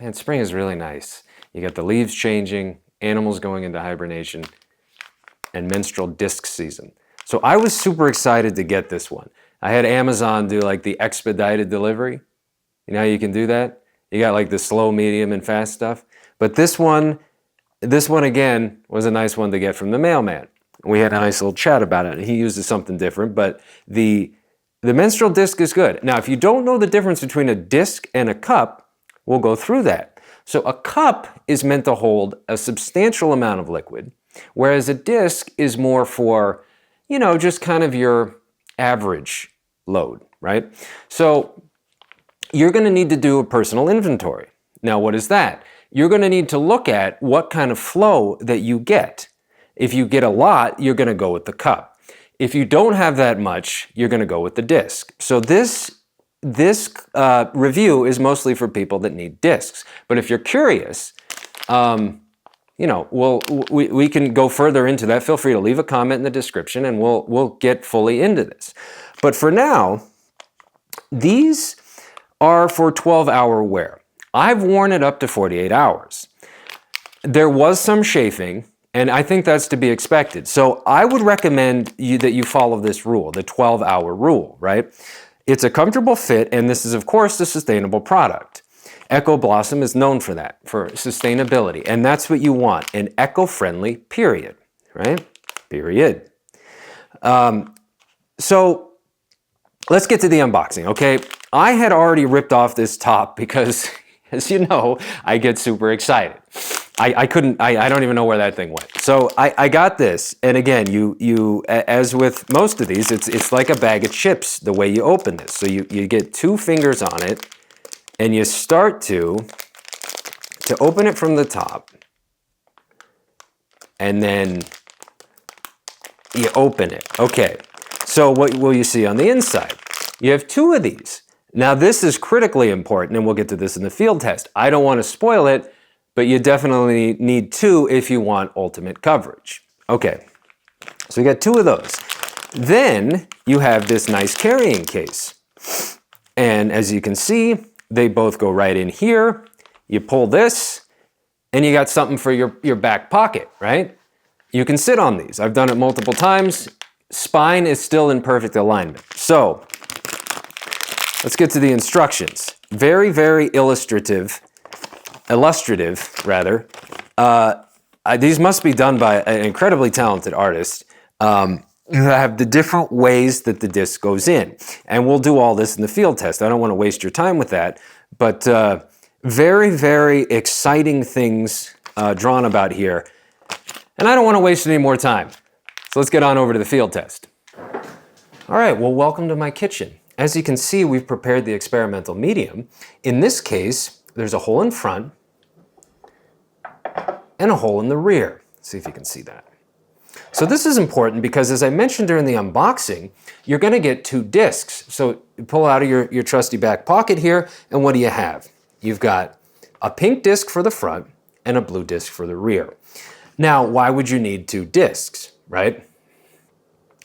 Man, spring is really nice. You got the leaves changing, animals going into hibernation, and menstrual disc season. So I was super excited to get this one. I had Amazon do like the expedited delivery. You know how you can do that? You got like the slow, medium, and fast stuff. But this one again was a nice one to get from the mailman. We had a nice little chat about it. He uses something different, but the menstrual disc is good. Now, if you don't know the difference between a disc and a cup, we'll go through that. So a cup is meant to hold a substantial amount of liquid, whereas a disc is more for, you know, just kind of your average load, right? So you're going to need to do a personal inventory. Now, what is that? You're going to need to look at what kind of flow that you get. If you get a lot, you're going to go with the cup. If you don't have that much, you're going to go with the disc. So this review is mostly for people that need discs. But if you're curious, you know, we can go further into that. Feel free to leave a comment in the description and we'll get fully into this. But for now, these are for 12-hour wear. I've worn it up to 48 hours. There was some chafing, and I think that's to be expected. So I would recommend that you follow this rule, the 12-hour rule, right? It's a comfortable fit, and this is, of course, a sustainable product. EcoBlossom is known for that, for sustainability, and that's what you want, an eco-friendly period, right? Period. So let's get to the unboxing, okay? I had already ripped off this top because, as you know, I get super excited. I don't even know where that thing went. So I got this, and again, you as with most of these, it's like a bag of chips the way you open this. So you get 2 fingers on it, and you start to open it from the top, and then you open it. Okay, so what will you see on the inside? You have 2 of these. Now this is critically important, and we'll get to this in the field test. I don't want to spoil it, but you definitely need 2 if you want ultimate coverage. Okay, so you got 2 of those. Then you have this nice carrying case. And as you can see, they both go right in here. You pull this, and you got something for your back pocket, right? You can sit on these. I've done it multiple times. Spine is still in perfect alignment. So let's get to the instructions. Very, very illustrative rather. These must be done by an incredibly talented artist. You have the different ways that the disc goes in. And we'll do all this in the field test. I don't want to waste your time with that. But very, very exciting things drawn about here. And I don't want to waste any more time. So let's get on over to the field test. All right, well, welcome to my kitchen. As you can see, we've prepared the experimental medium. In this case, there's a hole in front and a hole in the rear. Let's see if you can see that. So this is important because, as I mentioned during the unboxing, you're going to get 2 discs. So you pull out of your trusty back pocket here, and what do you have? You've got a pink disc for the front and a blue disc for the rear. Now, why would you need 2 discs, right?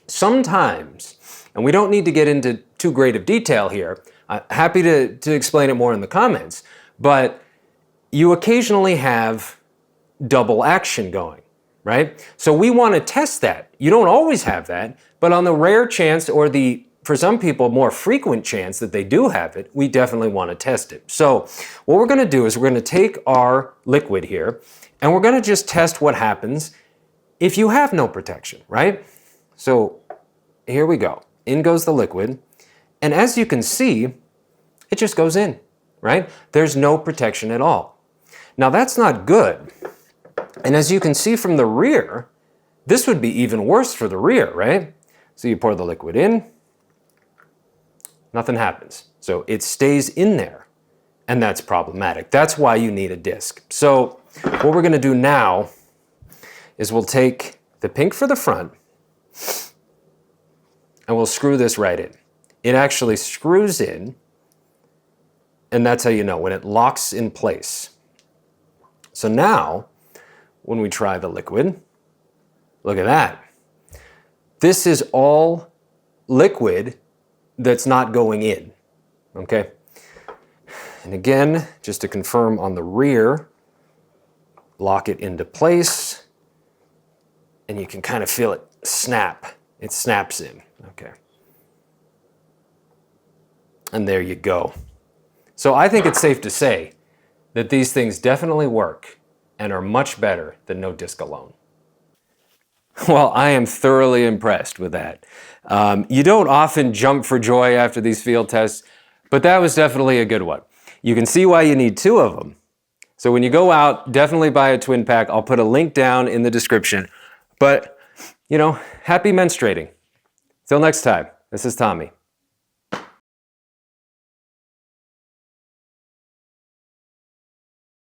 Sometimes, and we don't need to get into too great of detail here, I'm happy to explain it more in the comments, but you occasionally have double action going, right? So we want to test that. You don't always have that, but on the rare chance, or for some people, more frequent chance that they do have it, we definitely want to test it. So what we're going to do is we're going to take our liquid here, and we're going to just test what happens if you have no protection, right? So here we go. In goes the liquid, and as you can see, it just goes in, right? There's no protection at all. Now that's not good. And as you can see from the rear, this would be even worse for the rear, right? So you pour the liquid in, nothing happens. So it stays in there, and that's problematic. That's why you need a disc. So what we're gonna do now is we'll take the pink for the front, and we'll screw this right in. It actually screws in, and that's how you know, when it locks in place. So now, when we try the liquid, look at that. This is all liquid that's not going in, okay? And again, just to confirm on the rear, lock it into place, and you can kind of feel it snap. It snaps in, okay. And there you go. So I think it's safe to say that these things definitely work and are much better than no disc alone. Well, I am thoroughly impressed with that. You don't often jump for joy after these field tests, but that was definitely a good one. You can see why you need 2 of them. So when you go out, definitely buy a twin pack. I'll put a link down in the description. But, happy menstruating. Till next time, this is Tommy.